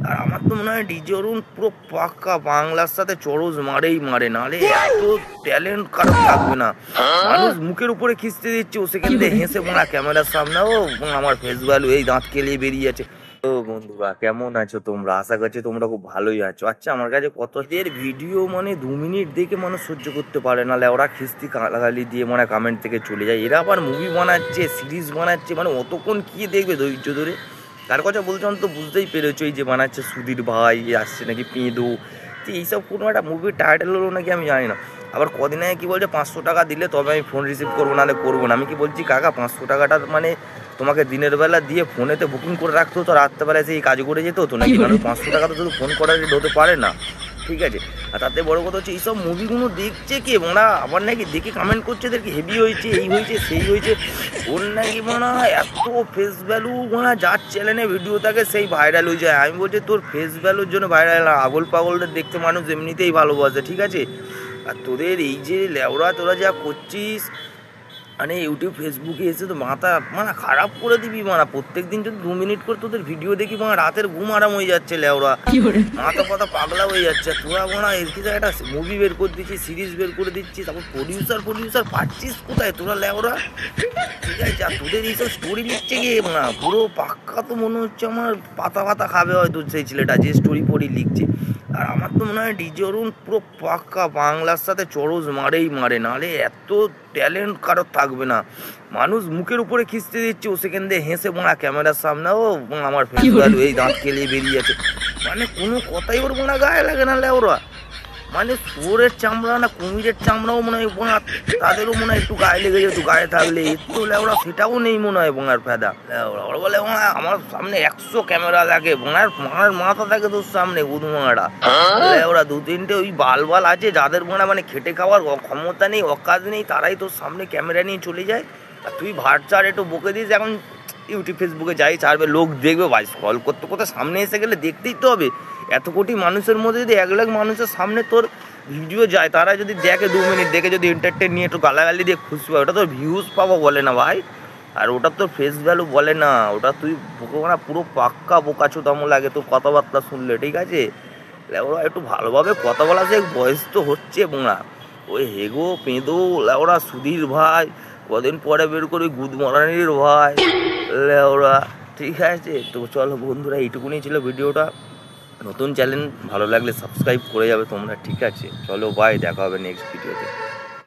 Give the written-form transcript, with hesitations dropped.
আর আমার তো মনে হয় ডিজে অরুণ পুরো পাক্কা বাংলার সাথে চরজ মারেই মারে, নাহলে এত ট্যালেন্ট কারো থাকবে না। মানুষ মুখের উপরে খিস্তে দিচ্ছে, ও সেখানে হেসে বোনা ক্যামেরার সামনে, ও আমার ফেস ভ্যালু এই দাঁত কেলিয়ে বেরিয়ে যাচ্ছে। তো বন্ধুরা কেমন আছো তোমরা? আশা করছি তোমরা খুব ভালোই আছো। আচ্ছা, আমার কাছে কত এর ভিডিও মানে 2 মিনিট দেখে মানুষ সহ্য করতে পারে না, ওরা খিস্তি গালাগালি দিয়ে মানে কমেন্ট থেকে চলে যায়। এরা আবার মুভি বানাচ্ছে, সিরিজ বানাচ্ছে, মানে অতক্ষণ কি দেখবে ধৈর্য ধরে? তার কথা বলছো তো বুঝতেই পেরেছো, এই যে বানাচ্ছে সুধীর ভাই, আসছে নাকি পেঁদো, তো এইসব কোনো একটা মুভির টাইটেল হলো নাকি আমি জানি না। আবার কদিন আগে কী বলছে 500 টাকা দিলে তবে আমি ফোন রিসিভ করবো, নাহলে করবো না। আমি কি বলছি কাকা, 500 টাকাটা মানে তোমাকে দিনের বেলা দিয়ে ফোনেতে বুকিং করে রাখতে হতো, রাত্রেবেলায় সেই কাজ করে যেতে হতো নাকি? মানে 500 টাকা তো শুধু ফোন করার হতে পারে না, ঠিক আছে? আর তাতে বড় কথা হচ্ছে এইসব মুভিগুলো দেখছে কে ওরা, আবার নাকি দেখে কমেন্ট করছে এদেরকে হেভি হয়েছে, এই হয়েছে সেই হয়েছে। ওর নাকি মনে হয় এত ফেস ভ্যালু, ওরা যার চ্যানেলে ভিডিও থাকে সেই ভাইরাল হয়ে যায়। আমি বলছি তোর ফেস ভ্যালুর জন্য ভাইরাল না, আগল পাগলদের দেখতে মানুষ এমনিতেই ভালোবাসে, ঠিক আছে? আর তোদের এই যে লেওরা তোরা যা করছিস, মানে ইউটিউব ফেসবুকে এসে তো মাথা মানে খারাপ করে দিবি। মানে প্রত্যেক দিন যদি 2 মিনিট করে তোদের ভিডিও দেখি, মানে রাতের ঘুম আরাম হয়ে যাচ্ছে, লেওরা মাথা পাতা পাগলা হয়ে যাচ্ছে। তোরা মানে এর কি একটা মুভি বের করে দিচ্ছিস, সিরিজ বের করে দিচ্ছিস, তারপর প্রডিউসার পাচ্ছিস কোথায় তোরা লেওরা? ঠিক আছে, আর তোদের এইসব স্টোরি লিখছে গিয়ে না পুরো পাক্কা, তো মনে হচ্ছে আমার পাতা খাবে হয়তো সেই ছেলেটা যে স্টোরি পড়ি লিখছে। আর আমার তো মনে হয় ডিজে অরুণ পুরো পাক্কা বাংলার সাথে চরজ মারেই মারে, নাহলে এত ট্যালেন্ট কারোর থাকবে না। মানুষ মুখের উপরে খিস্তে দিচ্ছে, ও সেখান দিয়ে হেসে বোনা ক্যামেরার সামনে, ও আমার ফেস ভ্যালু এই দাঁত কেলিয়ে বেরিয়ে যাচ্ছে। মানে কোনো কথাই ওর বোনা গায়ে লাগে না লেওরা। মানে শুয়োরের চামড়া না কুমিরের চামড়াও মনে হয় বোনা, তাদেরও মনে হয় একটু গায়ে লেগে যেত, গায়ে থাকলে একটু লেওড়া সেটাও নেই মনে হয় বোনার ফেদা। ওরা বলে আমার সামনে 100 ক্যামেরা থাকে, বোনার মাথা থাকে তোর সামনে গুদমারা লেওড়া। 2-3টে ওই বাল আছে যাদের বোনা মানে খেটে খাওয়ার ক্ষমতা নেই, অকাজ নেই, তারাই তোর সামনে ক্যামেরা নিয়ে চলে যায়। আর তুই ভাট চার একটু বকে দিস। এখন ইউটিউব ফেসবুকে যাই ছাড়বে, লোক দেখবে ভাই, স্ক্রল করতে করতে সামনে এসে গেলে দেখতেই তো হবে। এত কোটি মানুষের মধ্যে যদি 1 লাখ মানুষের সামনে তোর ভিডিও যায়, তারা যদি দেখে 2 মিনিট দেখে যদি এন্টারটেন নিয়ে একটু গালাগালি দিয়ে খুশি পাবে, ওটা তোর ভিউজ পাবো বলে না ভাই। আর ওটা তোর ফেস ভ্যালু বলে না, ওটা তুই না পুরো পাক্কা বোকাচোদামো লাগে তোর কথাবার্তা শুনলে, ঠিক আছে? ওরা একটু ভালোভাবে কথা বলা, যে বয়স তো হচ্ছে না। ওই হেগো পেঁদো ওরা সুধীর ভাই, কদিন পরে বের করে গুদমারানির ভাই ওরা, ঠিক আছে? তো চলো বন্ধুরা, এইটুকুনি ছিল ভিডিওটা। নতুন চ্যানেল ভালো লাগলে সাবস্ক্রাইব করে যাবে তোমরা, ঠিক আছে? চলো বাই, দেখা হবে নেক্সট ভিডিওতে।